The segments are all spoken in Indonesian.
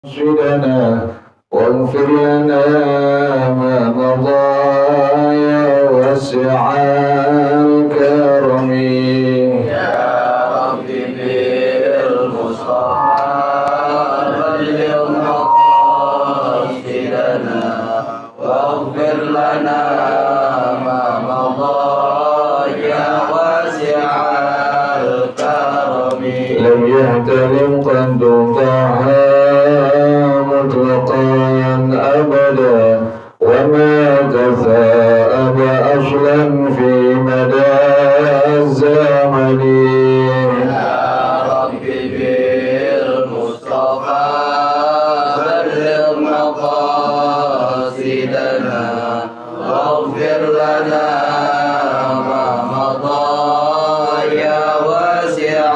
مرشدنا واغفر لنا ما مضى يا واسع الكرم يا رب بالمصطفى بلغ مقاصدنا واغفر لنا ما مضى يا واسع الكرم لم يحتلم قد ضاعها مطلقا أبدا وما تثاءب أصلا في مدى الزمن يا رب بالمصطفى بلغ مقاصدنا واغفر لنا ما مضى يا واسع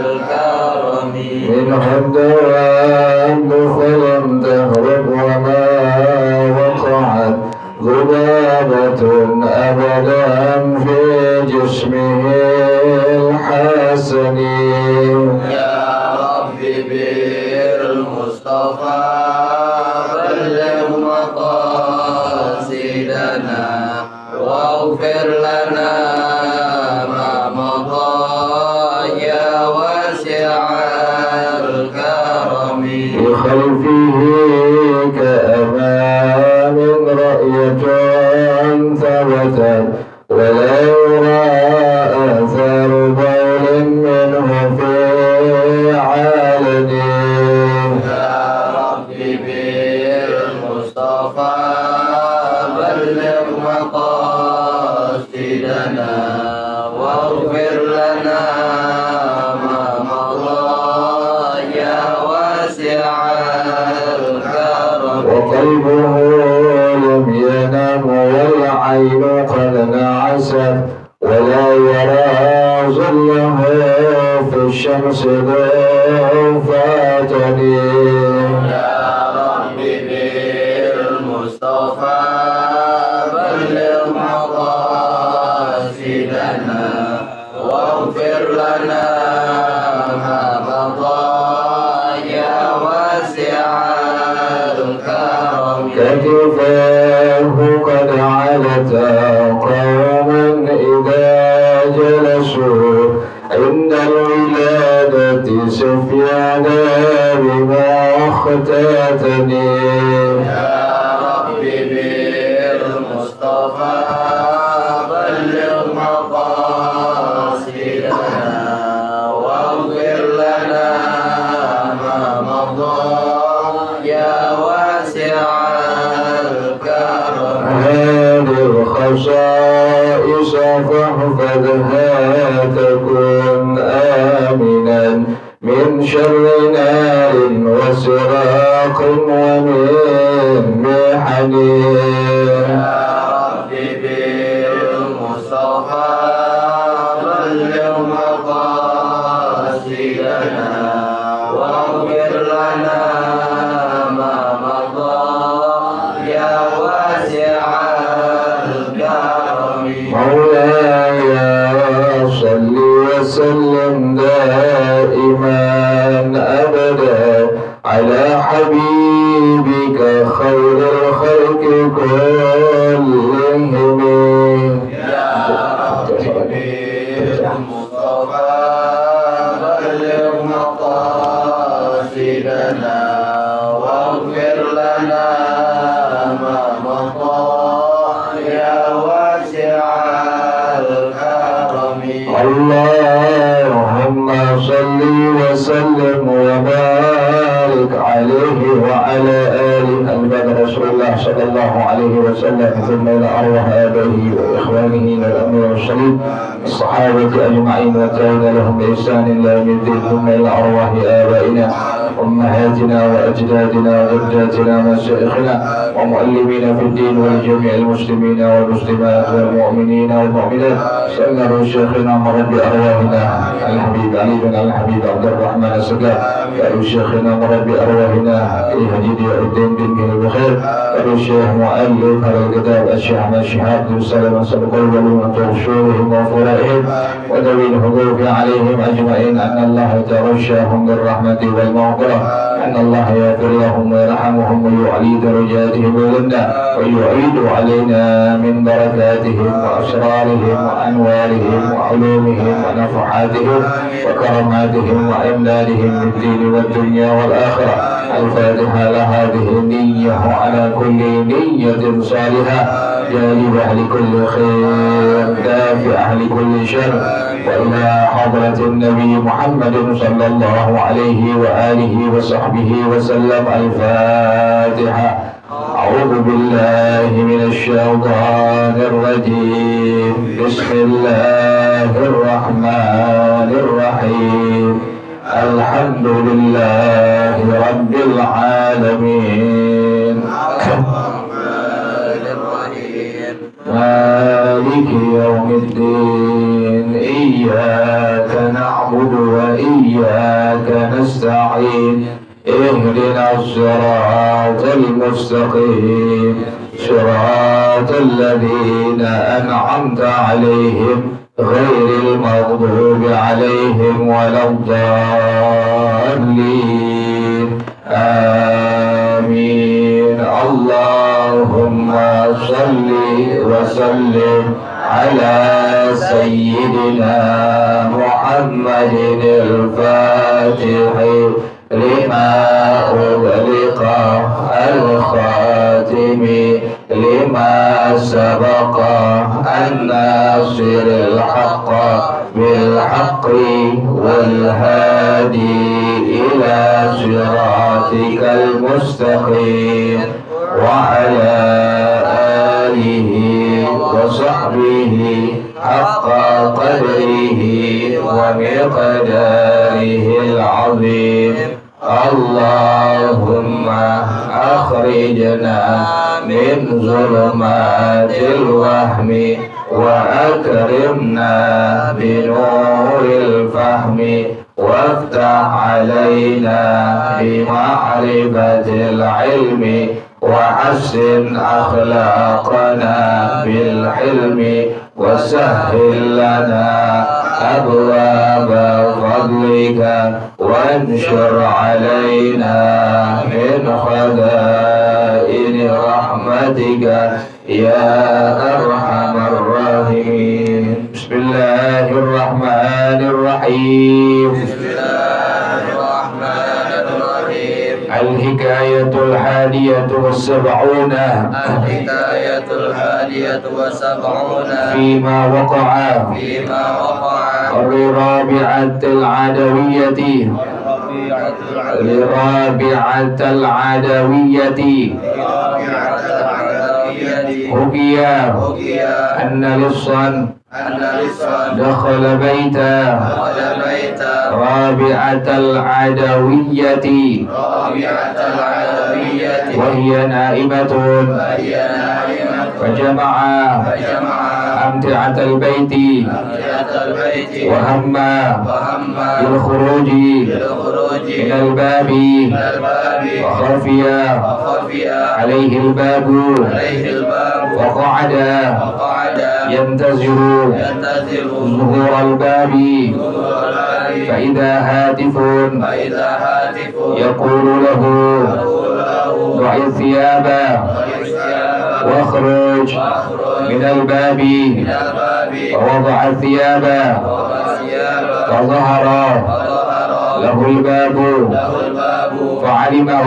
الكرم من الدواب فلم تهرب وما وقعت ذبابة أبدا في جسمه الحسن يا رب بالمصطفى بلغ مقاصدنا واغفر لنا ما مضى يا واسع الكرم بخلفه كأمام رأية ثبتت ولا يرى آثار بول منه في عالنه يا رب بالمصطفى بلغ مقاصدنا واغفر لنا ما مضى يا واسع الكرم وقلبه لم ينم والعين قد نعست ولا يرى ظله في الشمس ضفتني يا رب بالمصطفى بلغ مقاصدنا واغفر لنا ما مضى يا واسع الكرم كتفاه قد علتا قوما إذا جلسوا عند الولادة سفيانا بما اختتني يا رب بالمصطفى بلغ مقاصدنا واغفر لنا ما مضى يا واسع الكرم هذه الخصائص فاحفظها تكن آمنا من شر نار وسراق ومن محن يا رب بالمصطفى بلغ مقاصدنا واغفر لنا ما مضى يا واسع الكرم مولاي صل وسلم دائما أبدا على حبيبك خير الخلق كلهم يا رب بالمصطفى بلغ مقاصدنا واغفر لنا ما مضى يا واسع الكرم اللهم صل وسلم وبارك عليه وعلى آله البدر رسول الله صلى الله عليه وسلم ثم إلى أرواح آبائه وإخوانه إلى الأمر والصليب الصحابة أجمعين وتابعين لهم بإحسان إلى يوم الدين ثم إلى أرواح آبائنا أمهاتنا وأجدادنا وجداتنا ومشايخنا ومؤلمين في الدين ولجميع المسلمين والمسلمات والمؤمنين والمؤمنات سألنا شيخنا مربي أرواحنا الحبيب علي بن الحبيب عبد الرحمن السقاف قالوا شيخنا مربي أرواحنا الهديد الدين بن بخير قالوا الشيخ مؤلف هذا الكتاب الشيخ أحمد شهاب بن سلمة سبق الولون وشورهم وفرائهم وذوي الحقوق عليهم أجمعين أن الله تغشاهم بالرحمة والمغفرة المغفرة، أن الله يغفر لهم ويرحمهم ويعلي درجاتهم بالجنة، ويعيد علينا من بركاتهم وأسرارهم وأنوارهم وعلومهم ونفحاتهم وكرماتهم وإمدادهم في الدين والدنيا والآخرة. الفاتحة لهذه النية وعلى كل نية صالحة جالبة لكل خير دافعة لكل شر، وإلى حضرة النبي محمد صلى الله عليه وآله وصحبه وسلم. الفاتحة. أعوذ بالله من الشيطان الرجيم. بسم الله الرحمن الرحيم. الحمد لله رب العالمين. مالك يوم الدين. إياك نعبد وإياك نستعين. اهدنا الصراط المستقيم، صراط الذين أنعمت عليهم غير المغضوب عليهم ولا الضالين. آمين. اللهم صل وسلم على سيدنا محمد الفاتح لما أغلق الخاتم لما سبق الناصر الحق بالحق والهادي إلى صراطك المستقيم وعلى آله وصحبه حق قدره ومقداره العظيم. اللهم أخرجنا من ظلمات الوهم وأكرمنا بنور الفهم وافتح علينا بمعرفة العلم وحسن أخلاقنا بالحلم وسهل لنا أبواب فضلك وانشر علينا من خزائن رحمتك يا أرحم الراحمين. بسم الله الرحمن الرحيم. الحكاية الحادية والسبعون. الحكاية الحادية والسبعون. فيما وقع لرابعة العدوية حكي أن لصا دخل بيتا رابعة العدوية وهي نائمة، فجمع أمتعة البيت وهم بالخروج من الباب وخفي عليه الباب وقعد ينتظر ظهور الباب، فإذا هاتف يقول له ضع الثياب واخرج من الباب، ووضع الثياب فظهر له الباب فعلمه،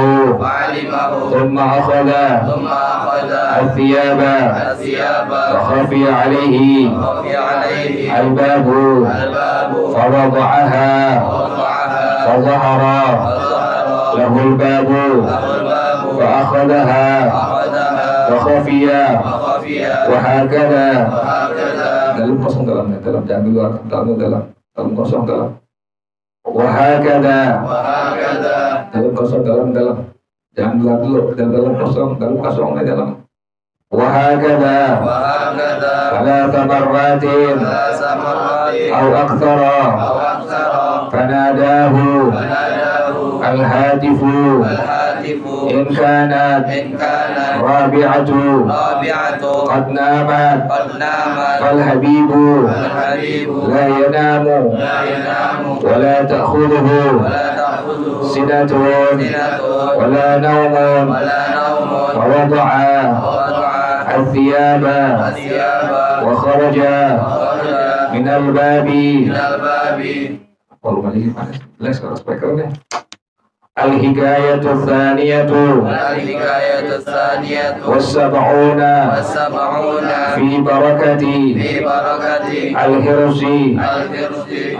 ثم أخذ الثياب وخفي عليه الباب فوضعها فظهر له الباب فأخذها وخفي، وهكذا. Dalam kosong dalamnya, dalam jangan di luar, dalam kosong dalam. Wahakada. Dalam kosong dalam, jangan di luar dulu, dalam kosong dalam. Wahakada. Thalatha marratin أو أكثر فناداه الهاتف إن كانت رابعة قد نامت فالحبيب لا ينام ولا تأخذه سنة ولا نوم فوضع الثياب وخرج من الباب. الحكاية الثانية والسبعون في بركة الحرص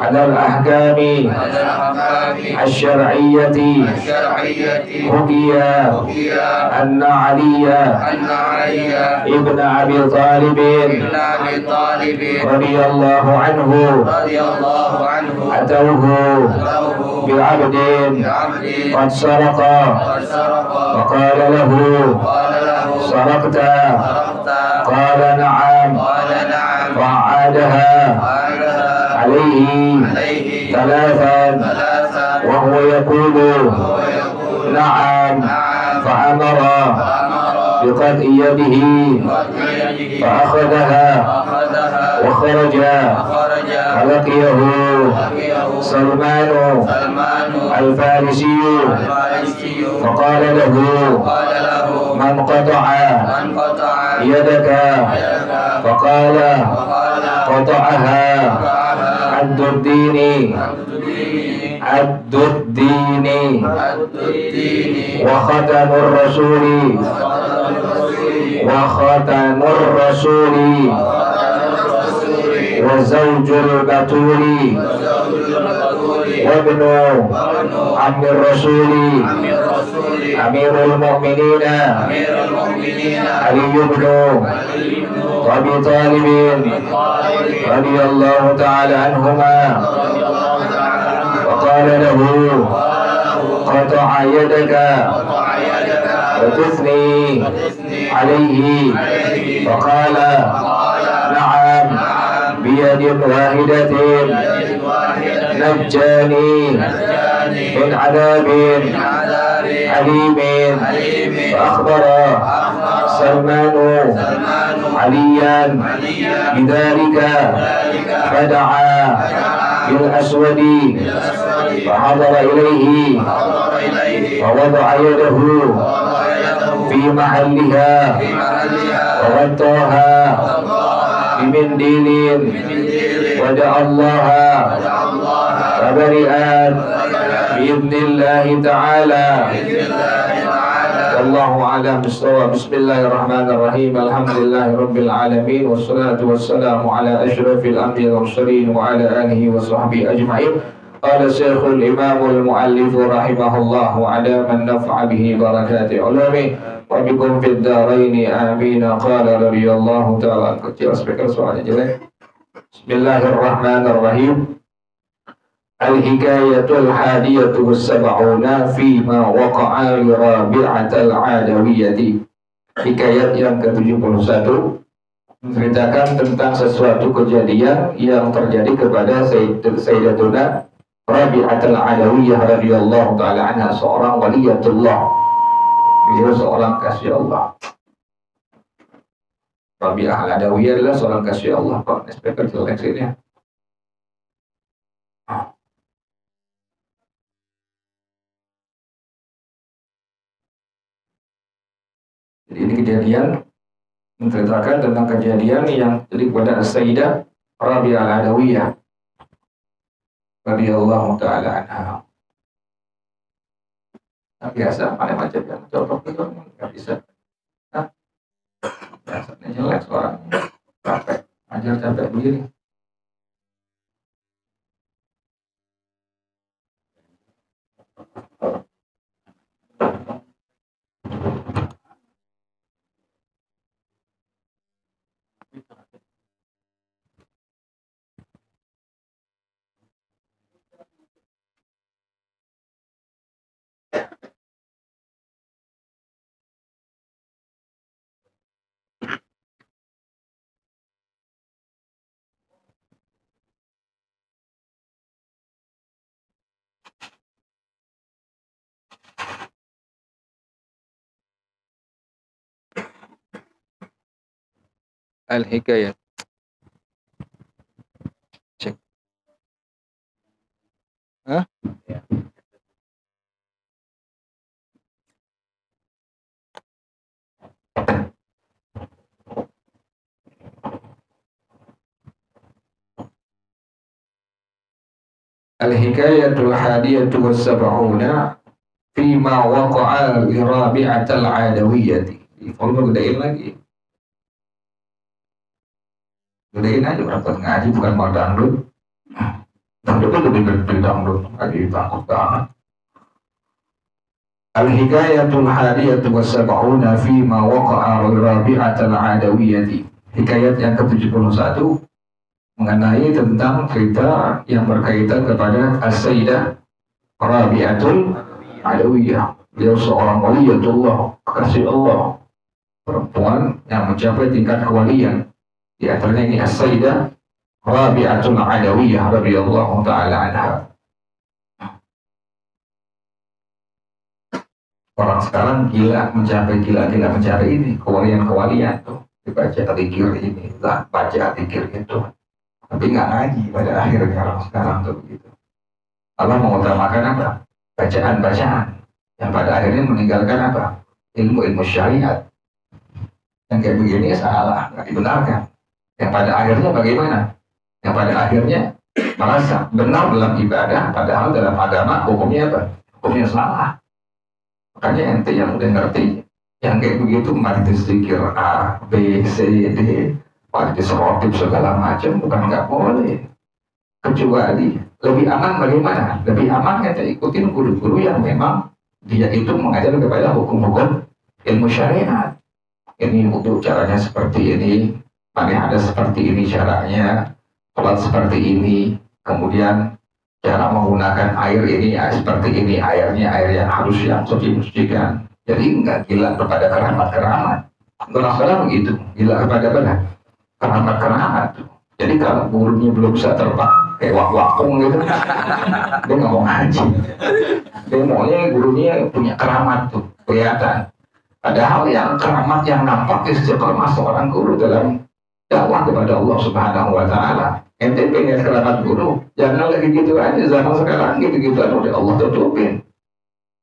على الأحكام الشرعية. حكي أن علي ابن أبي طالب رضي الله عنه أتوه بعبد قد سرق فقال له سرقت؟ قال نعم. فعادها عليه ثلاثا وهو يقول نعم. فأمر بقطع يده فأخذها وخرج فلقيه سلمان الفارسي فقال له من قطع يدك؟ فقال قطعها عبد الدين وختم الرسول وزوج البتول وابن عم الرسول أمير المؤمنين علي بن أبي طالب رضي الله تعالى عنهما. وقال له قطع يدك وتثني عليه؟ فقال نعم بيد واحدة نجاني من عذاب أليم. فأخبر سلمان عليا بذلك فدعا بالأسود فحضر إليه فوضع يده في محلها وغطاها بمنديل ودعا الله فبرئت بإذن الله تعالى. والله أعلم بالصواب. بسم الله الرحمن الرحيم. الحمد لله رب العالمين والصلاة والسلام على أشرف الأنبياء والمرسلين وعلى آله وصحبه أجمعين. قال الشيخ الإمام المؤلف رحمه الله على من نفع به بركات علومه وبكم في الدارين آمين. قال رضي الله تعالى. Kecil speaker suaranya jelek. Bismillahirrahmanirrahim. Al-hikayatul hadiyatu was-sab'una fima waqa'a li Rabi'atal Adawiyati. Hikayat yang ke-71 menceritakan tentang sesuatu kejadian yang terjadi kepada Sayyidatuna Rabi'atul Adawiyah radhiyallahu ta'ala anha, seorang waliyatullah. Beliau seorang kasih Allah. Rabi'ah al-Adawiyah adalah seorang kasih Allah. Pak, speaker jelek sini. Jadi ini kejadian menceritakan tentang kejadian yang terjadi kepada Sayyidah Rabi'ah al-Adawiyah radhiyallahu ta'ala anha. Nah, biasa paling macam yang cocok itu nggak bisa. Nah, biasanya jelek suaranya, capek, ajar capek begini. Al-hikayat. Cek. Hah? Al-hikayatul hadiyatu was-sab'una fima waqa'a li Rabi'atil Adawiyyati. Kalau gedein lagi. Gedein aja berapa ngaji bukan mau dangdut. Dangdut itu lebih gede dangdut. Lagi takut banget. Al-hikayatul hadiyatu was-sab'una fima waqa'a li Rabi'atil Adawiyyati. Hikayat yang ke-71 mengenai tentang cerita yang berkaitan kepada As-Sayyidah Rabi'atul Adawiyah. Beliau seorang waliyatullah, kekasih Allah, perempuan yang mencapai tingkat kewalian. Di antaranya ini As-Sayyidah Rabi'atul Adawiyah radhiyallahu taala anha. Orang sekarang gila mencari ini kewalian tuh, dibaca zikir ini, baca zikir itu. Tapi nggak ngaji pada akhirnya orang sekarang tuh begitu. Allah mengutamakan apa? Bacaan-bacaan yang pada akhirnya meninggalkan apa? Ilmu-ilmu syariat. Yang kayak begini salah, nggak dibenarkan. Yang pada akhirnya bagaimana? Yang pada akhirnya merasa benar dalam ibadah, padahal dalam agama hukumnya apa? Hukumnya salah. Makanya ente yang udah ngerti, yang kayak begitu mari zikir A, B, C, D. Hadis rotib segala macam bukan nggak boleh, kecuali lebih aman bagaimana? Lebih aman kita ikutin guru-guru yang memang dia itu mengajar kepada hukum-hukum ilmu syariat. Ini untuk caranya seperti ini, mana ada seperti ini caranya, sholat seperti ini, kemudian cara menggunakan air ini seperti ini, airnya air yang harus yang suci-sucikan. Jadi nggak gila kepada keramat-keramat. Orang sekarang begitu, gila kepada mana? Keramat-keramat. Jadi kalau gurunya belum bisa terbang kayak wak-wakung gitu, dia nggak mau ngaji. Dia maunya gurunya punya keramat tuh, kelihatan. Padahal yang keramat yang nampak istiqomah seorang guru dalam dakwah kepada Allah Subhanahu wa taala. Ente pengen keramat guru, jangan lagi gitu aja zaman sekarang gitu-gitu udah Allah tutupin.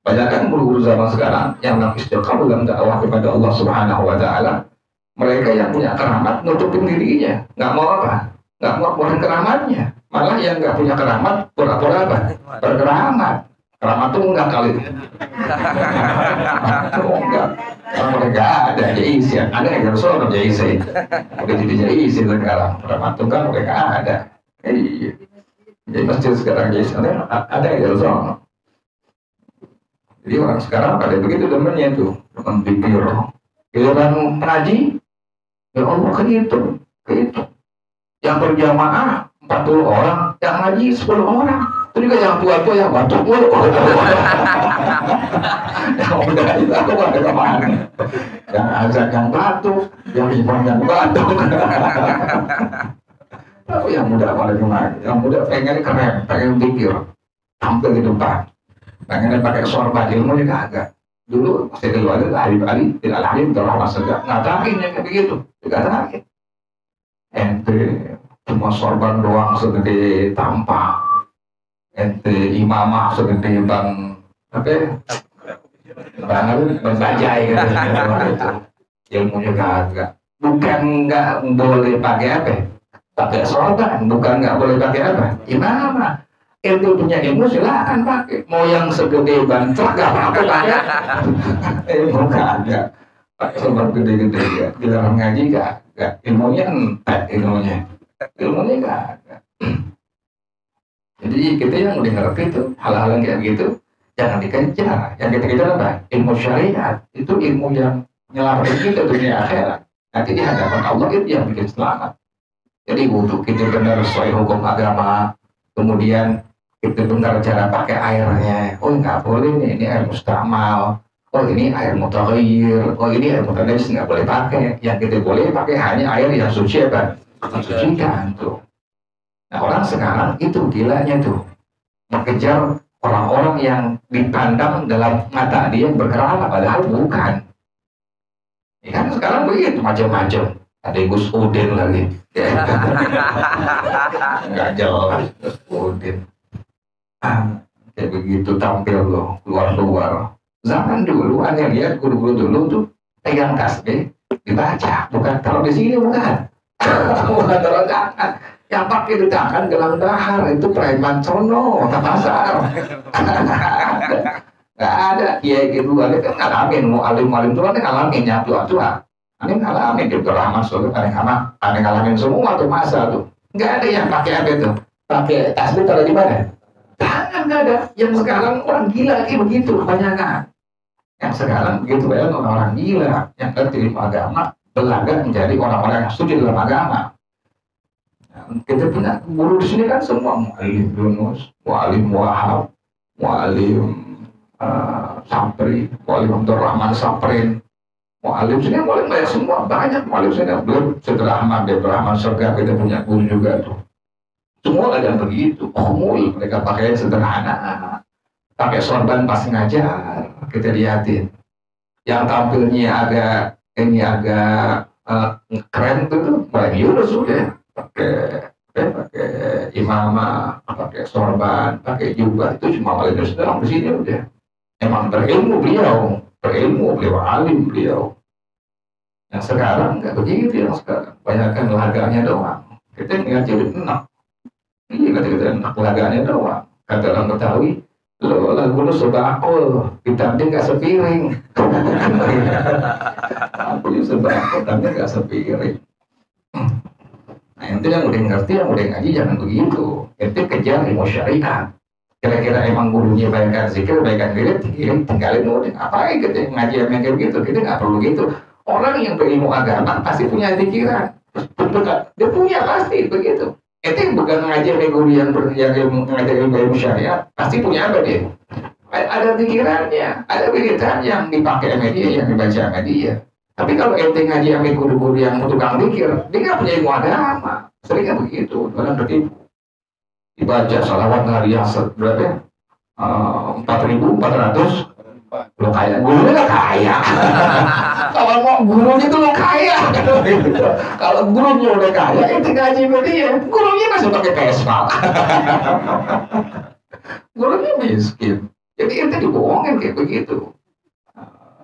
Banyak kan guru-guru zaman sekarang yang istiqomah dalam dakwah kepada Allah Subhanahu wa taala. Mereka yang punya keramat nutupin dirinya, nggak mau apa, nggak mau keluarin keramatnya. Malah yang nggak punya keramat pura-pura apa, berkeramat. Keramat tuh enggak kali. Enggak. Kalau mereka ada isi, ada yang harus orang isi. Udah jadi isi sekarang. Keramat tuh kan mereka ada. Iya. Jadi masjid sekarang isi ada yang harus orang. Jadi orang sekarang pada begitu temennya tuh, teman pikir. Giliran ngaji, ya Allah kehitung. Yang berjamaah 40 orang, yang ngaji 10 orang. Itu juga yang tua-tua yang batuk mulu. Yang udah itu aku ada kemana? Yang azan yang batuk, yang imam yang batuk. Tapi yang muda pada kemana? Yang muda pengen keren, pengen pikir, tampil di depan. Pengen pakai sorban ilmu juga agak. Dulu saya keluar hari-hari tidak lahir terlalu segak ngatakin yang kayak begitu dikatakin ente cuma sorban doang segede tampak, ente imamah segede bang apa bang bajai gitu. Ilmunya kagak, bukan nggak boleh pakai apa pakai sorban, bukan nggak boleh pakai apa imamah. Itu punya ilmu silakan pakai, mau yang segede bantrek gak apa-apa pakai. Ilmu kagak, pakai sorban gede-gede ya. Dilarang ngaji gak, ilmunya entek ilmunya kagak. Jadi kita yang udah ngerti tuh hal-hal yang kayak gitu jangan dikejar. Yang kita kejar apa? Ilmu syariat itu ilmu yang nyelamatin kita dunia akhirat. Nanti di hadapan Allah itu yang bikin selamat. Jadi wudhu kita benar sesuai hukum agama, kemudian itu benar cara pakai airnya. Oh nggak boleh nih, ini air mustamal. Oh ini air mutaghayyir. Oh ini air mutanajis, nggak boleh pakai. Yang kita boleh pakai hanya air yang suci apa? Mensucikan tuh. Nah orang sekarang itu gilanya tuh mengejar orang-orang yang dipandang dalam mata dia berkeramat, padahal bukan. Ya kan sekarang begitu macam-macam. Ada Gus Udin lagi. Nggak jelas Gus Udin. Kayak begitu tampil loh, keluar-keluar. Zaman dulu, Anda lihat guru-guru dulu tuh pegang tasbih, dibaca, bukan taruh di sini, bukan. Bukan taruh tangan. Yang pakai di tangan gelang dahar itu preman sono, tak pasar. Nggak ada kiai gitu, ada kan ngalamin, mau alim-alim tuh kan ngalamin nyatu atuh. Aneh ngalamin di Rahman Solo, aneh ngalamin semua tuh masa tuh. Nggak ada yang pakai apa itu, pakai tasbih taruh di mana? Tangan nggak ada. Yang sekarang orang gila kayak begitu kebanyakan. Yang sekarang begitu banyak orang-orang gila yang ngerti ilmu agama berlagak menjadi orang-orang yang suci dalam agama. Nah, kita punya guru di sini kan semua mu'alim Yunus, mu'alim Wahab, mu'alim Sapri, mu'alim Abdurrahman Saprin. Mu'alim sini mu'alim banyak semua, banyak mu'alim sini. Belum setelah Ahmad Abdurrahman Surga kita punya guru juga tuh. Semua ada yang begitu, khumul, mereka pakai sederhana, pakai sorban pas ngajar, kita lihatin. Yang tampilnya agak keren tuh, mulai Yunus udah pakai imamah, pakai sorban, pakai jubah, itu cuma paling dalam di sini udah. Emang berilmu beliau alim beliau. Yang sekarang nggak begitu, yang sekarang banyakkan laganya doang. Kita ngaji udah enak. Iya kata-kata enak laganya doang. Kata orang Betawi, lo lagu lo sebako, kitabnya nggak sepiring. Aku juga sebako, kitabnya nggak sepiring. Nah itu yang udah ngerti, yang udah ngaji jangan begitu. Itu kejar ilmu syariat. Kira-kira emang gurunya baikkan zikir, baikkan diri, tinggalin udah. Ngapain kita ngaji yang kayak begitu? Kita nggak perlu gitu. Orang yang berilmu agama pasti punya pikiran. Dia punya pasti begitu. Itu bukan ngajar guru yang ngajar ilmu syariat, pasti punya apa dia? Ada pikirannya, ada pikiran yang dipakai media, yang dibaca media. Tapi kalau ente ngaji sama guru-guru yang tukang pikir, dia nggak punya ilmu agama. Seringnya begitu, orang tertipu. Dibaca salawat nariyah berapa? 4.400. Lo kaya, gurunya nggak kaya. Kalau mau gurunya tuh lo kaya. Kalau gurunya udah kaya, ente ngaji media, gurunya masih pakai Vespa. Gurunya miskin. Jadi ente dibohongin kayak begitu.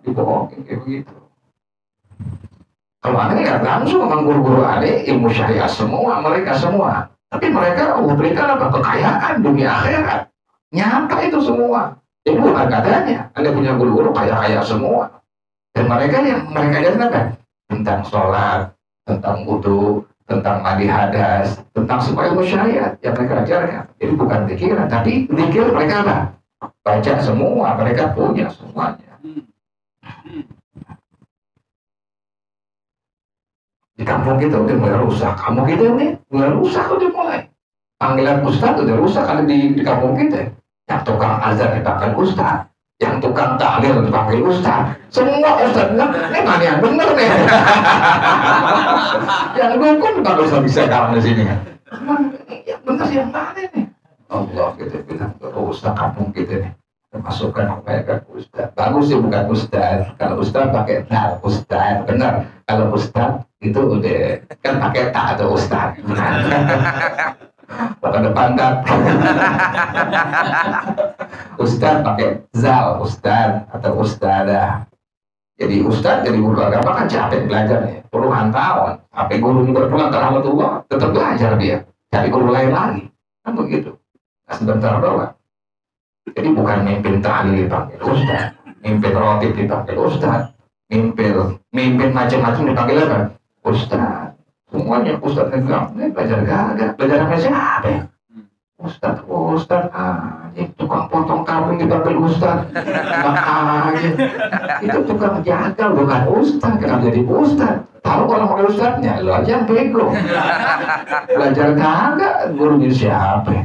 Dibohongin kayak begitu. Kalau aneh ya langsung memang guru-guru aneh ilmu syariah semua, mereka semua. Tapi mereka memberikan apa? Kekayaan dunia akhirat. Nyata itu semua. Jadi bukan katanya, Anda punya guru-guru kaya-kaya semua. Dan mereka ajarkan apa? Tentang sholat, tentang wudu, tentang mandi hadas, tentang semua ilmu syariat yang mereka ajarkan. Jadi bukan pikiran, tapi pikir mereka apa? Baca semua, mereka punya semuanya. Di kampung kita udah mulai rusak. Kampung kita ini mulai rusak udah mulai. Panggilan ustaz udah rusak ada di kampung kita. Yang tukang azan dipanggil ustaz, yang tukang tahlil dipanggil ustaz. Semua ustaz bilang, ini mana yang bener nih? Yang dukun kalau bisa kalah di sini. Yang bener yang mana nih? Allah kita bilang rusak kampung kita nih. Masukkan mereka ke ustaz. Bagus sih bukan ustaz. Kalau ustaz pakai tak ustaz, benar. Kalau ustaz itu udah kan pakai tak atau ustaz. Bukan depan tak. Ustaz pakai zal, ustaz atau ustazah. Jadi ustaz jadi guru agama kan capek belajarnya puluhan tahun. Sampai guru berpulang ke rahmatullah tetap belajar dia. Cari guru lain lagi. Kan begitu. Nah, sebentar doang. Jadi bukan mimpin tahlil dipanggil ustaz, mimpin rotib dipanggil ustaz, mimpin macam-macam dipanggil apa? Ustaz. Semuanya ustaz negara. Ini belajar gagak. Belajar sama siapa ya? Ustaz aja. Tukang potong kambing dipanggil ustaz. Makanya itu tukang jagal bukan ustaz. Kenapa jadi ustaz? Tahu kalau mau ustaznya, lo aja yang bego. Belajar gagak, gurunya siapa ya?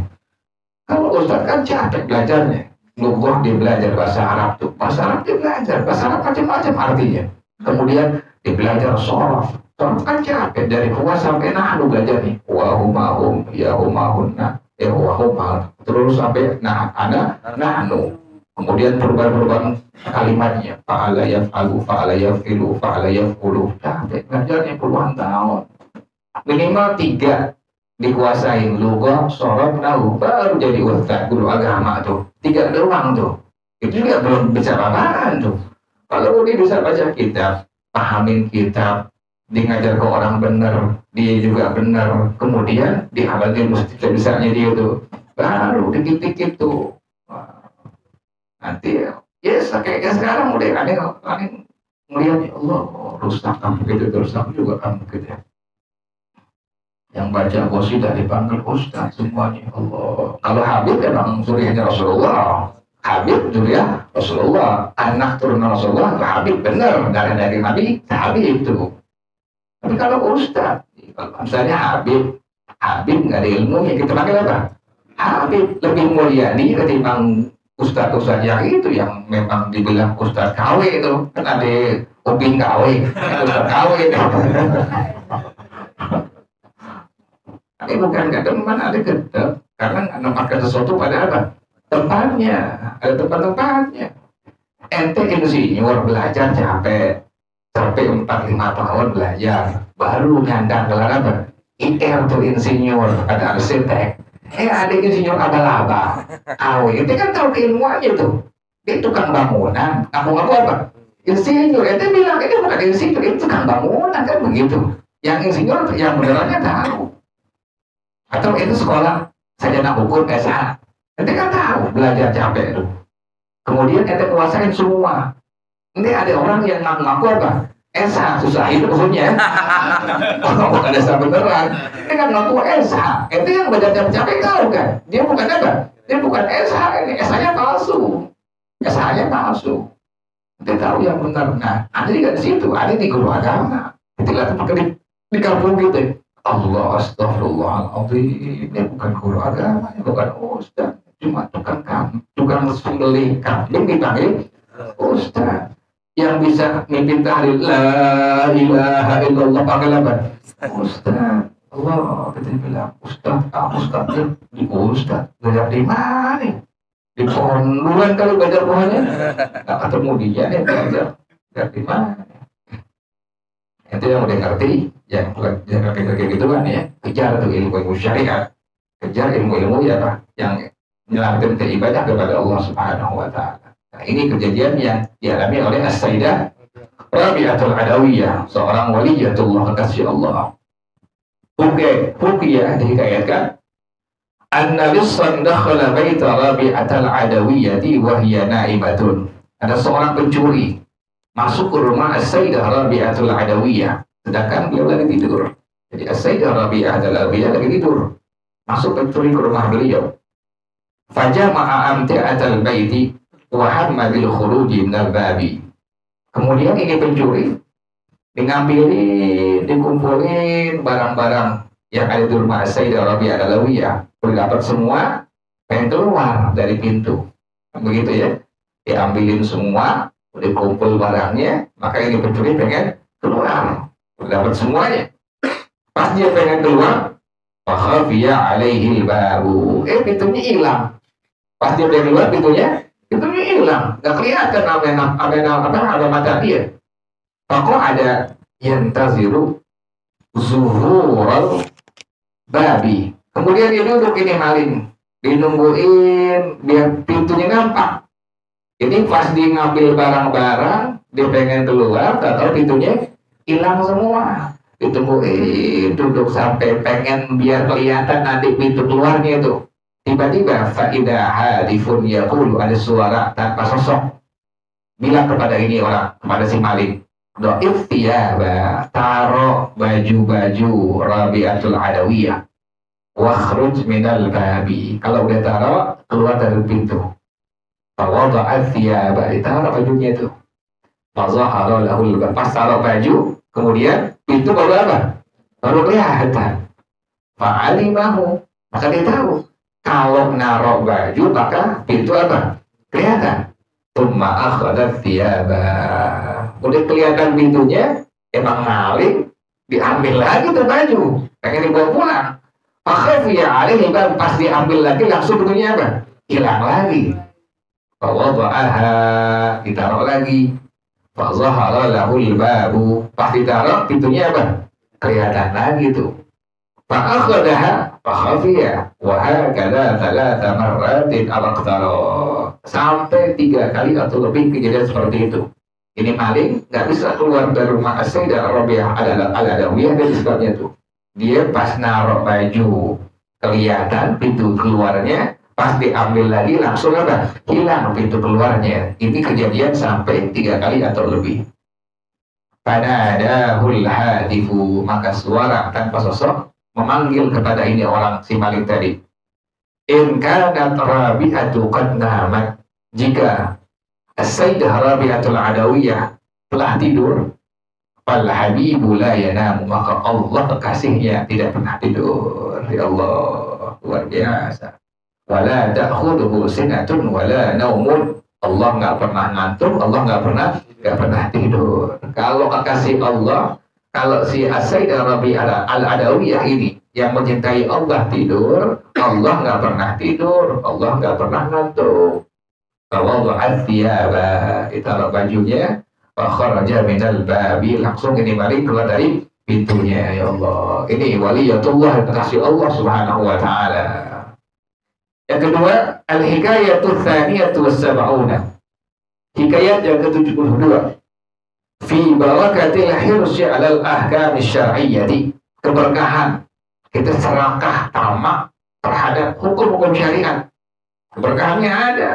Kalau ustaz kan capek belajarnya. Lughah dia belajar bahasa Arab tuh. Bahasa Arab dia belajar. Bahasa Arab macam-macam artinya. Kemudian dia belajar shorof. Shorof kan capek. Dari huwa sampai nahnu belajar nih. Wahumahum, yahumahunna, wahumah. Terus sampai ana, nahnu. Kemudian perubahan-perubahan kalimatnya. Fa'ala yaf'alu, fa'ala yaf'ilu, fa'ala yaf'ulu. Capek belajarnya puluhan tahun. Minimal 3 dikuasain lughah, shorof, nahwu, baru jadi ustaz guru agama tuh. 3 doang tuh. Itu juga belum bisa apa-apaan tuh. Kalau dia bisa baca kitab, pahamin kitab, dia ngajar ke orang benar, dia juga benar, kemudian diamal ilmu sebesarnya dia tuh, baru dikit-dikit tuh, nanti yes kayak sekarang udah aneh melihat ya Allah, rusak kamu gitu, rusak juga kamu gitu ya. Yang baca qasidah dipanggil ustaz semuanya Allah. Kalau Habib memang suriahnya Rasulullah, Habib suriah Rasulullah, anak turunan Rasulullah, Habib benar dari Nabi, Habib itu. Tapi kalau ustaz, misalnya Habib nggak ada ilmunya, kita panggil apa? Habib, lebih mulia nih ketimbang ustaz yang itu yang memang dibilang ustaz KW itu, kan ada uping KW, ustaz KW itu. Ini bukan nggak teman, ada gedek, karena nggak nempatkan sesuatu pada apa? Tempatnya, ada tempat-tempatnya. Ente insinyur belajar capek 4-5 tahun belajar, baru nyandang gelar apa? IR tuh insinyur, ada arsitek. Ada insinyur abal-abal, KW, itu kan tahu keilmuannya tuh. Dia tukang bangunan, kamu apa? Insinyur, ente bilang ini bukan insinyur, itu tukang bangunan kan begitu. Yang insinyur yang benerannya tahu. Atau itu sekolah sarjana hukum SA, ente kan tahu belajar capek itu. Kemudian ente kuasain semua. Ini ada orang yang ngaku apa? Esa, susah hidup maksudnya. Bukan esa beneran. Ini kan ngaku esa. Itu yang belajar capek tahu kan? Dia bukan apa? Dia bukan esa. Ini esanya palsu. Esanya palsu. Dia tahu yang benar. Nah, ada juga di situ. Ada di guru agama. Itulah tempat di kampung gitu. Allah astagfirullahaladzim. Ini bukan guru agama, bukan ustaz. Cuma tukang sembelih kambing dipanggil ustaz. Yang bisa mimpin tahlil la ilaha illallah panggil apa? Ustaz. Allah kita bilang ustaz, di ustaz. Belajar di mana? Di pohon duluan kalau belajar pohonnya. Nggak ketemu dia nih belajar di mana? Itu yang udah ngerti, yang kayak gitu kan ya. Kejar tuh ilmu syariat, kejar ilmu ya apa? Yang menyelamatkan ibadah kepada Allah Subhanahu Wa Taala. Nah, ini kejadian yang dialami oleh As-Sayyidah Rabi'atul Adawiyah, seorang waliyatullah kekasih Allah. Ruqyah dihikayatkan anna lissan dakhala baita Rabi'atul Adawiyyati wa hiya naimatun. Ada seorang pencuri masuk ke rumah As-Sayyidah Rabi'atul Adawiyah sedangkan beliau lagi tidur. Jadi As-Sayyidah Rabi'atul Adawiyah lagi tidur. Masuk pencuri ke rumah beliau. Fajama'a amti'atal baiti wa hamma bil khuruji minal babi. Kemudian ini pencuri dikumpulin barang-barang yang ada di rumah Sayyidah Rabi'atul Adawiyah. Udah dapat semua, pengen keluar dari pintu. Begitu ya. Diambilin semua, udah kumpul barangnya, maka ini pencuri pengen keluar. Udah dapat semuanya. Pas dia pengen keluar, fakhafiya alaihi babu. Pintunya hilang. Pas dia pengen keluar, pintunya hilang, nggak kelihatan apa mata dia. Kok ada yang taziru zuhurul babi. Kemudian dia duduk ini maling, dinungguin biar pintunya nampak. Jadi pas dia ngambil barang-barang, dia pengen keluar, atau pintunya hilang semua. Ditungguin, duduk sampai pengen biar kelihatan nanti pintu keluarnya itu. Tiba-tiba fa'idah hadifun yaqulu, ada suara tanpa sosok bilang kepada ini orang, kepada si maling, do'if tiyaba, taruh baju-baju Rabi'atul Adawiyah, wakhruj minal babi. Kalau udah taruh, keluar dari pintu. Fawada'at tiyaba, ditaruh bajunya itu. Fazahara lahul, pas taruh baju, kemudian pintu baru apa? Baru kelihatan. Fa'alimahu, maka dia tahu. Kalau naruh baju, maka pintu apa? Kelihatan. Tumma akhadat thiyaba. Udah kelihatan pintunya, emang maling, diambil lagi tuh baju. Pengen dibawa pulang. Fakhafiya alaihi, pas diambil lagi, langsung pintunya apa? Hilang lagi. Fawada'aha, ditaruh lagi. Fazahara lahul babu. Pas ditaruh, pintunya apa? Kelihatan lagi tuh. Fa'akhadaha fakhafiya wa hakadha thalatha marratin al-aqtara. Sampai 3 kali atau lebih kejadian seperti itu. Ini maling nggak bisa keluar dari rumah Sayyidah Rabi'ah al-Adawiyah dari sebabnya tuh. Dia pas naruh baju kelihatan pintu keluarnya, pas diambil lagi langsung apa? Hilang pintu keluarnya. Ini kejadian sampai 3 kali atau lebih. Panadahul hatifu, maka suara tanpa sosok memanggil kepada ini orang si maling tadi. In kanat Rabi'atu qad namat, jika Sayyidah Rabi'atul Adawiyah telah tidur, fal habibu la yanamu, maka Allah kasihnya tidak pernah tidur. Ya Allah, luar biasa. Wala ta'khudhuhu sinatun wala naumun, Allah nggak pernah ngantuk, Allah nggak pernah tidur. Kalau kekasih Allah, kalau si Sayyidah Rabi'ah al-Adawiyah ini yang mencintai Allah tidur, Allah nggak pernah tidur, Allah nggak pernah ngantuk. Kalau thiyaba, ditaruh bajunya, wa kharaja minal babi, langsung ini mari keluar dari pintunya. Ya Allah, ini waliyatullah, kekasih Allah Subhanahu wa taala. Yang kedua, al-hikayatu tsaniyatu was-sab'una. Hikayat yang ke-72. Fi barakatil hirsi 'alal ahkam asy-syar'iyyati. Keberkahan kita serakah tamak terhadap hukum-hukum syariat. Keberkahannya ada.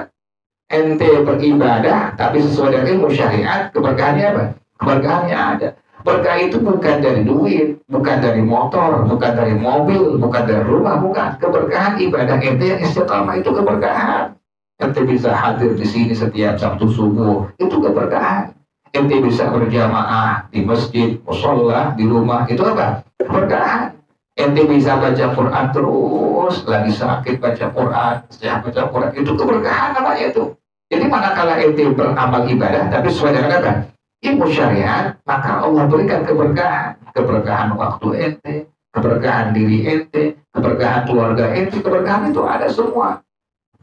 Ente beribadah tapi sesuai dengan ilmu syariat, keberkahannya apa? Keberkahannya ada. Berkah itu bukan dari duit, bukan dari motor, bukan dari mobil, bukan dari rumah, bukan. Keberkahan ibadah ente yang istiqamah itu keberkahan. Ente bisa hadir di sini setiap Sabtu subuh, itu keberkahan. Ente bisa berjamaah di masjid, musholla, di rumah, itu apa? Keberkahan. Ente bisa baca Quran terus, lagi sakit baca Quran, sehat baca Quran, itu keberkahan namanya itu. Jadi manakala ente beramal ibadah, tapi sesuai dengan apa? Ilmu syariat, maka Allah berikan keberkahan. Keberkahan waktu ente, keberkahan diri ente, keberkahan keluarga ente, keberkahan itu ada semua.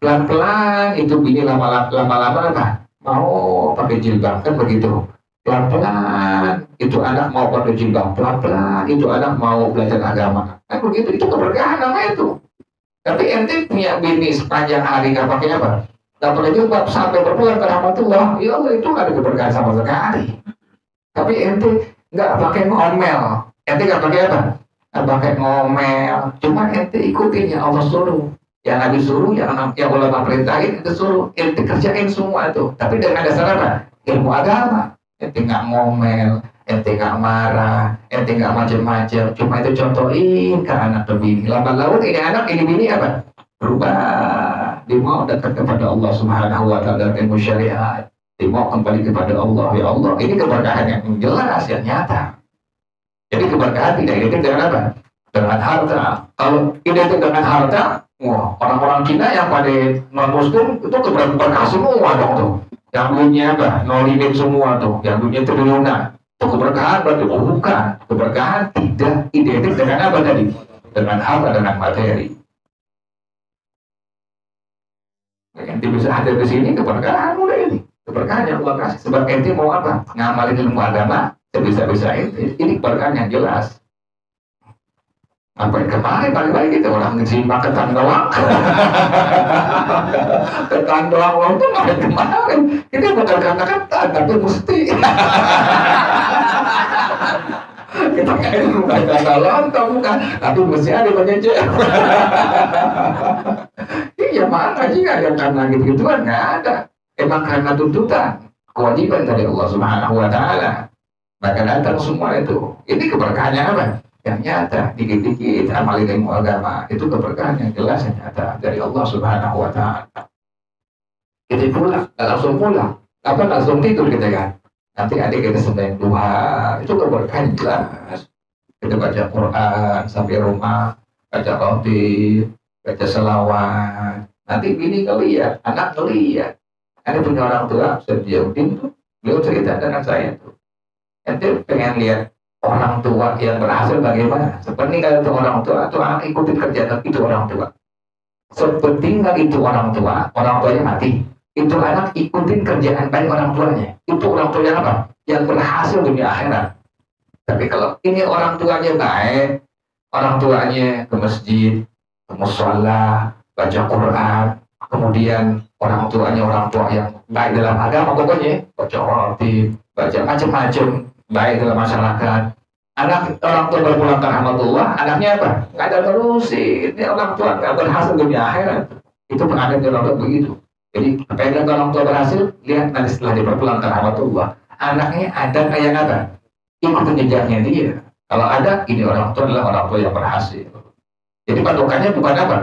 Pelan-pelan itu bini lama-lama apa? Mau pakai jilbab, kan begitu. Pelan-pelan itu anak mau pakai jilbab, pelan-pelan itu anak mau belajar agama. Kan begitu, itu keberkahan namanya itu. Tapi ente punya bini sepanjang hari nggak pakai apa? Nggak pakai jilbab sampai berpulang ke rahmatullah, ya Allah, itu nggak ada keberkahan sama sekali. Tapi ente nggak pakai ngomel, ente nggak pakai apa? Nggak pakai ngomel, cuma ente ikutin yang Allah suruh, yang Nabi suruh, yang ulama perintahin, ente suruh, ente kerjain semua itu. Tapi dengan dasar apa? Ilmu agama. Ente nggak ngomel, ente nggak marah, ente nggak macem-macem, cuma itu contohin ke anak ke bini. Lama-lama ini anak, ini bini apa? Berubah. Dia mau dekat kepada Allah Subhanahu wa taala ilmu syariat. Dia mau kembali kepada Allah. Ya Allah, ini keberkahan yang jelas, yang nyata. Jadi keberkahan tidak identik dengan apa? Dengan harta. Kalau identik dengan harta, wah, orang-orang Cina yang pada non-muslim itu keberkahan semua dong tuh. Yang duitnya apa? No limit semua tuh. Yang duitnya triliunan. Itu keberkahan berarti bukan. Keberkahan tidak identik dengan apa tadi? Dengan harta, dengan materi. Ente bisa hadir di sini, keberkahan udah ini. Keberkahan yang Allah kasih. Sebab ente mau apa? Ngamalin ilmu agama sebisa-bisa ente. Ini keberkahan yang jelas. Apa yang kemarin balik-balik kita orang ngisimak ketan doang. Ketan doang itu kemarin. Kita bukan kata-kata, tapi mesti. Kita kayak bukan kata lontong, bukan. Tapi mesti ada penyecer. Iya, mana sih ada karena gitu-gituan? Nggak ada. Emang karena tuntutan, kewajiban dari Allah Subhanahu wa taala. Maka datang semua itu. Ini keberkahannya apa? Yang nyata, dikit-dikit amal ilmu agama. Itu keberkahan yang jelas, yang nyata dari Allah Subhanahu wa taala. Kita pulang, nggak langsung pulang. Apa langsung tidur kita kan? Nanti adik kita sembahyang duha. Itu keberkahan jelas. Kita baca Quran sampai rumah, baca roti, baca selawat. Nanti bini ngeliat, anak ngeliat. Ada punya orang tua, Sediaudin tuh, beliau cerita dengan saya tuh. Nanti pengen lihat orang tua yang berhasil bagaimana. Sepeninggal itu orang tua, atau anak ikutin kerjaan itu orang tua. Sepeninggal itu orang tuanya mati. Itu anak ikutin kerjaan baik orang tuanya. Itu orang tuanya apa? Yang berhasil dunia akhirat. Tapi kalau ini orang tuanya baik, orang tuanya ke masjid, ke mushola, baca Quran, kemudian orang tuanya orang tua yang baik dalam agama, pokoknya baca roti, baca macam-macam baik dalam masyarakat. Anak orang tua berpulang ke rahmatullah, anaknya apa? Nggak ada terusin. Ini orang tua nggak berhasil dunia akhirat. Itu pengantin orang tua begitu. Jadi pengen orang tua berhasil, lihat nanti setelah dia berpulang ke rahmatullah, anaknya ada kayak apa? Ikutin jejaknya dia. Kalau ada, ini orang tua adalah orang tua yang berhasil. Jadi patokannya bukan apa?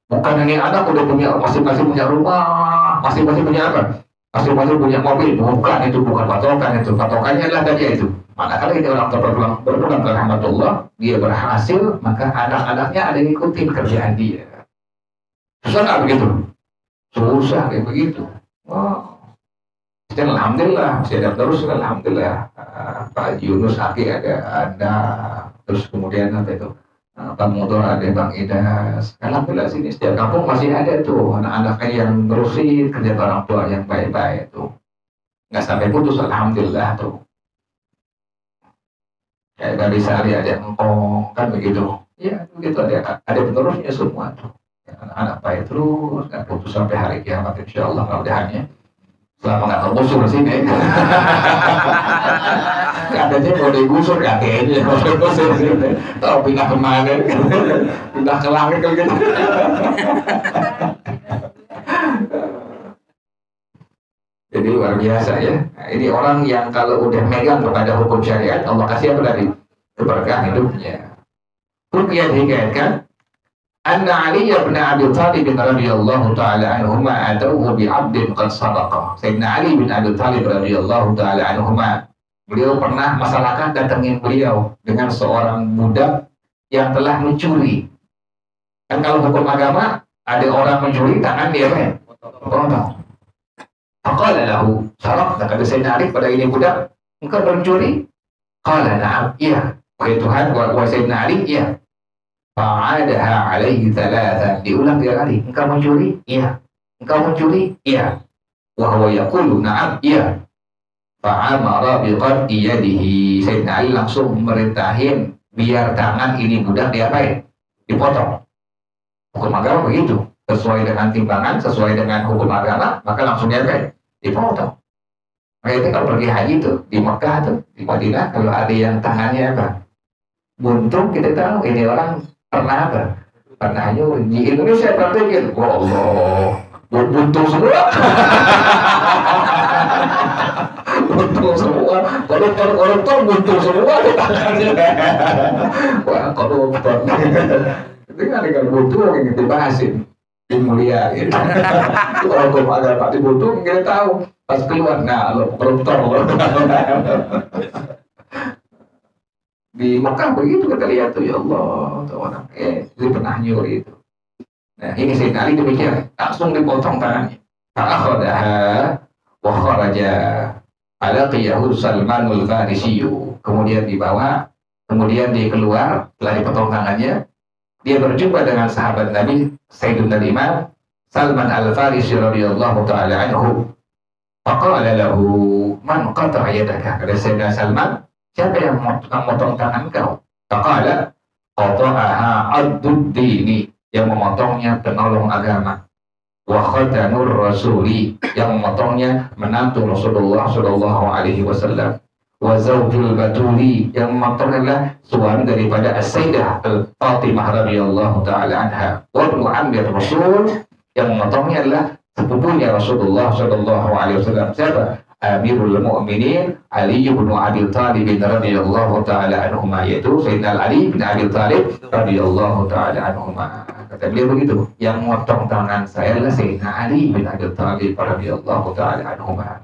Bukan ini anak udah punya masing-masing punya rumah, masing-masing punya apa? Masing-masing punya mobil. Bukan itu, bukan patokan itu. Patokannya adalah tadi itu. Manakala ini orang tua berpulang ke rahmatullah, dia berhasil, maka anak-anaknya ada yang ikutin kerjaan dia. Susah nggak begitu? Susah kayak begitu. Wow. Dan alhamdulillah masih ada terus, alhamdulillah. Pak Yunus Aki ada, terus kemudian apa itu? Bang Motor ada, Bang Idas. Alhamdulillah sini setiap kampung masih ada tuh anak-anaknya yang berusin kerja orang tua yang baik-baik tuh. Nggak sampai putus, alhamdulillah tuh. Kayak dari Sari ada Engkong kan begitu. Ya begitu ada penerusnya semua tuh. Anak-anak baik terus, nggak putus sampai hari kiamat insyaallah mudah-mudahannya. Selama nggak tergusur sini, katanya mau digusur katanya, mau digusur sini, tahu pindah kemana, pindah ke langit kalau gitu. Jadi luar biasa ya. Nah, ini orang yang kalau udah megang kepada hukum syariat, Allah kasih apa tadi? Keberkahan hidupnya. Ruqyah dihikayatkan, Anna Ali bin Abi Thalib radhiyallahu taala anhuma atauhu bi 'abdin qad sadaqa. Sayyidina Ali bin Abi Thalib radhiyallahu taala anhuma, beliau pernah masyarakat datangin beliau dengan seorang budak yang telah mencuri. Kan kalau hukum agama ada orang mencuri tangan dia kan potong. Faqala lahu saraqta, kata Sayyidina Ali pada ini budak, engkau mencuri? Qala na'am, iya. Wahai Tuhan, wahai Sayyidina Ali, iya. Fa'adaha alaihi thalathan, diulang 3 kali. Engkau mencuri? Iya. Engkau mencuri? Iya. Wa huwa yaqulu na'am, iya. Fa'amara biqad'i yadihi, Sayyidina Ali langsung merintahin biar tangan ini budak diapain? Dipotong. Hukum agama begitu, sesuai dengan timbangan, sesuai dengan hukum agama, maka langsung diapain? Dipotong. Maka itu kalau pergi haji tuh di Mekah tuh, di Madinah, kalau ada yang tangannya apa? Buntung, kita tahu ini orang pernah apa? Pernah nyuri. Di Indonesia praktekin, wah Allah, buntung semua. Buntung semua. Koruptor buntung semua di tangannya. Wah, koruptor. Itu kan dengan buntung yang dibahasin, dimuliain. Itu kalau hukum agama dibuntung, kita tahu pas keluar, nah lo koruptor. Di Mekah begitu kita lihat tuh, ya Allah, tuh orang dia pernah nyuri itu. Nah ini Sayyidina Ali demikian, langsung dipotong tangannya. Fa'akhadaha wa kharaja alaqiyahu Salmanul Farisiyu. Kemudian dibawa, kemudian dia keluar, setelah dipotong tangannya, dia berjumpa dengan sahabat Nabi Sayyidina Imam Salman Al-Farisi radhiyallahu ta'ala anhu. Faqala lahu man qata'a yadaka, kata Sayyidina Salman, siapa yang memotong tangan kau? Faqala qata'aha 'abdud dini, yang memotongnya penolong agama. Wa khatanur rasuli, yang memotongnya menantu Rasulullah sallallahu alaihi wasallam. Wa zaujul batuli, yang memotongnya adalah suami daripada As-Sayyidah Fatimah radhiyallahu taala anha. Wa ibnu ammi Rasul, yang memotongnya adalah sepupunya Rasulullah sallallahu alaihi wasallam. Siapa? Amirul Mu'minin Ali bin Abi Thalib radhiyallahu taala anhuma, yaitu Sayyidina Ali bin Abi Thalib radhiyallahu taala anhuma. Kata beliau begitu, yang motong tangan saya adalah Sayyidina Ali bin Abi Thalib radhiyallahu taala anhuma.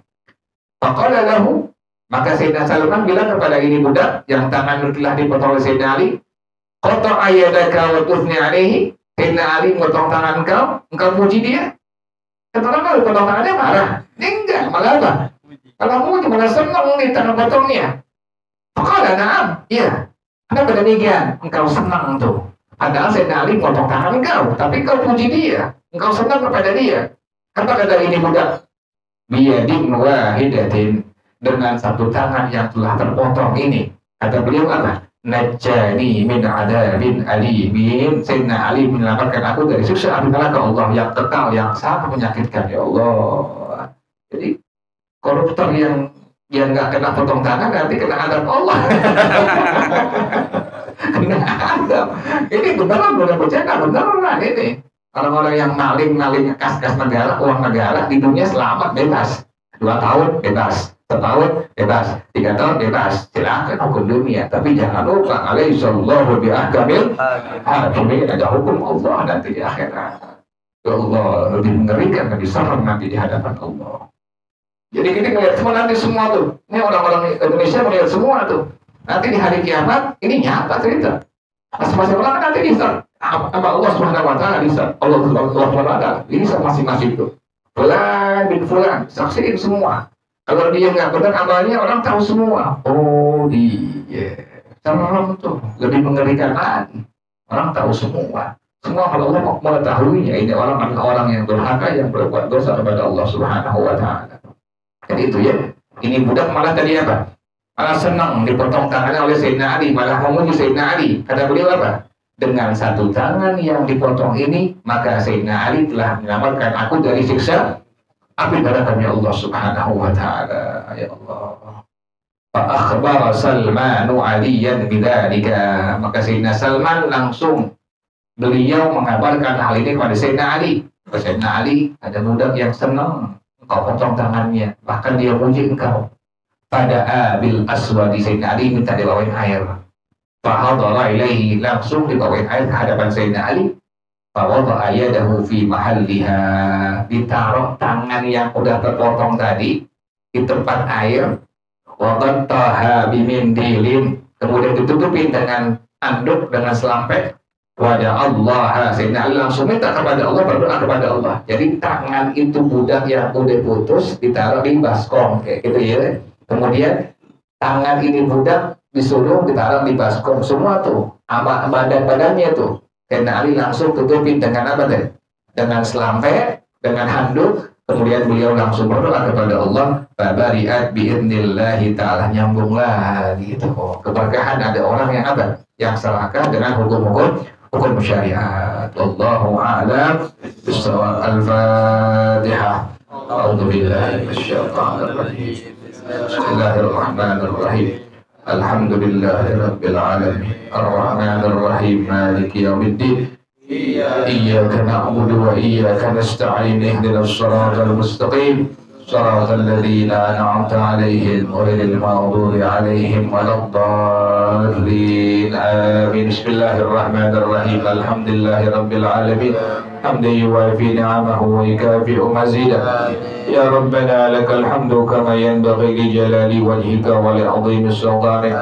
Faqala lahu, maka Sayyidina Salman bilang kepada ini budak yang tangan telah dipotong oleh Sayyidina Ali, qata'a yadaka wa tuthni alaihi. Sayyidina Ali motong tangan engkau puji dia. Kata orang kalau potong tangannya marah. Enggak, malah apa? Kalau muji malah senang nih tangan potongnya. Faqala na'am, iya. Kenapa demikian? Engkau senang tuh. Padahal Sayyidina Ali potong tangan engkau, tapi engkau puji dia. Engkau senang kepada dia. Kata ini budak, biyadin wahidatin, dengan satu tangan yang telah terpotong ini. Kata beliau apa? Najjani min adabin alimin. Sayyidina Ali menyelamatkan aku dari siksa api neraka Allah yang kekal, yang sangat menyakitkan, ya Allah. Jadi koruptor yang Ya nggak kena potong tangan, nanti kena adab Allah. Kena adab. Ini beneran, bukan bercanda, beneran ini. Orang-orang yang maling kas negara, uang negara, di dunia selamat, bebas. 2 tahun, bebas. 1 tahun, bebas. 3 tahun, bebas. Silakan hukum dunia. Tapi jangan lupa, alaihissallahu bi'ahkamil hakimin. Ada hukum Allah nanti di akhirat. Ya Allah, lebih mengerikan, lebih serem nanti di hadapan Allah. Jadi kita ngeliat semua nanti semua tuh. Ini orang-orang Indonesia melihat semua tuh. Nanti di hari kiamat, ini nyata cerita. Masing-masing orang nanti bisa. Sama Allah Subhanahu wa Ta'ala bisa. Allah Subhanahu wa Ta'ala bisa masing-masing tuh. Fulan bin Fulan, saksiin semua. Kalau dia nggak benar amalnya, orang tahu semua. Oh dia. Serem tuh. Lebih mengerikan lagi. Orang tahu semua. Semua kalau Allah mau mengetahuinya. Ini orang yang durhaka yang berbuat dosa kepada Allah Subhanahu wa Ta'ala. Jadi itu ya, ini budak malah tadi apa? Malah senang dipotong tangannya oleh Sayyidina Ali, malah memuji Sayyidina Ali. Kata beliau apa? Dengan 1 tangan yang dipotong ini, maka Sayyidina Ali telah menyelamatkan aku dari siksa api neraka Allah Subhanahu wa Ta'ala. Ya Allah. Fa akhbara Salmanu Aliyan bidzalika. Maka Sayyidina Salman langsung beliau mengabarkan hal ini kepada Sayyidina Ali. Sayyidina Ali ada budak yang senang kau potong tangannya, bahkan dia puji engkau. Pada Abil Aswad, Sayyidina Ali minta dibawain air. Fahadara ilaihi, langsung dibawain air ke hadapan Sayyidina Ali. Fawada'a yadahu fi mahalliha, ditaruh tangan yang udah terpotong tadi di tempat air. Wadattaha bimindilin, kemudian ditutupin dengan anduk, dengan selampek. Wajah Allah, Sayyidina Ali langsung minta kepada Allah, berdoa kepada Allah. Jadi tangan itu budak yang udah putus ditaruh di baskom kayak gitu ya. Kemudian tangan ini budak disuruh ditaruh di baskom semua tuh, sama badan-badannya tuh. Sayyidina Ali langsung tutupin dengan apa deh? Dengan selampek, dengan handuk. Kemudian beliau langsung berdoa kepada Allah. Fabari'at bi'idnillahi ta'ala, nyambung lagi gitu. Keberkahan ada orang yang apa? Yang serakah dengan hukum-hukum syariat. Wallahu a'lam bishawab. Al-Fatihah. A'udzu billahi minasyaitonir rajim. Bismillahirrahmanirrahim. Alhamdulillahi rabbil alamin. Ar-Rahmanir Rahim. Maliki yaumiddin. Iyyaka na'budu wa iyyaka nasta'in. Ihdinas shiratal mustaqim. صراط الذين أنعمت عليهم غير المغضوب عليهم ولا الضالين آمين. بسم الله الرحمن الرحيم. الحمد لله رب العالمين حمدا يوافي نعمه ويكافئ مزيدا. يا ربنا لك الحمد كما ينبغي لجلال وجهك ولعظيم سلطانك.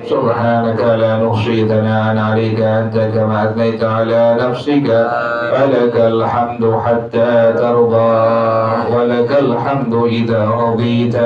سبحانك لا نحصي ثناء عليك أنت كما أثنيت على نفسك. فلك الحمد حتى ترضى ولك الحمد إذا رضيت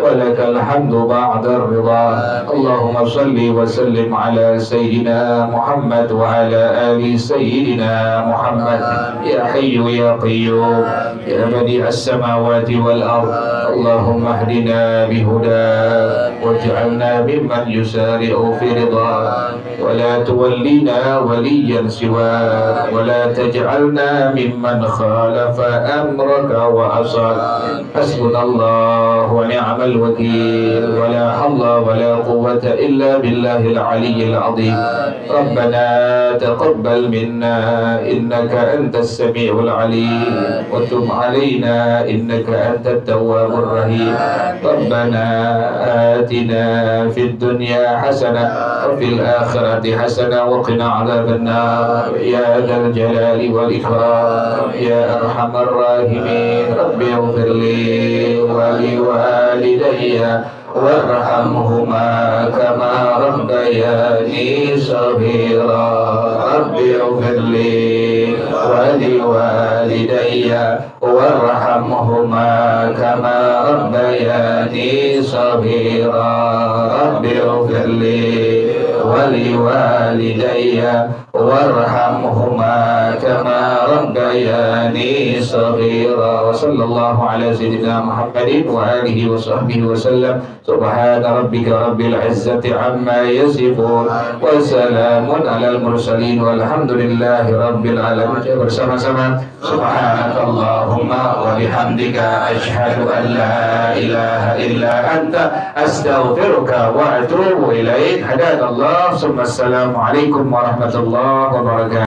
ولك الحمد بعد الرضا. اللهم صل وسلم على سيدنا محمد وعلى آل سيدنا محمد. يا حي يا قيوم يا بديع السماوات والأرض. اللهم اهدنا بهداك واجعلنا ممن يسارع في رضاك ولا تولنا وليا سواك ولا تجعلنا ممن خالف أمرك وأصاك. حسبنا الله ونعم الوكيل ولا حول ولا قوة إلا بالله العلي العظيم. ربنا تقبل منا إنك أنت السميع العليم وتب علينا إنك أنت التواب الرحيم. ربنا آتنا في الدنيا حسنة وفي الآخرة حسنة وقنا عذاب النار يا ذا الجلال والإكرام يا أرحم الراحمين. رب اغفر لي ولوالدي وارحمهما كما ربياني صغيرا. رب اغفر لي ولوالدي وارحمهما كما ربياني صغيرا. رب اغفر لي ولوالدي وارحمهما كما ربياني صغيرا. وصلى الله على سيدنا محمد وآله وصحبه وسلم. سبحان ربك رب العزة عما يصفون وسلام على المرسلين والحمد لله رب العالمين. Bersama-sama subhanakallahumma wa bihamdika asyhadu an la ilaha illa anta astaghfiruka wa atubu ilaik. Hadanallah. Assalamualaikum warahmatullahi wabarakatuh.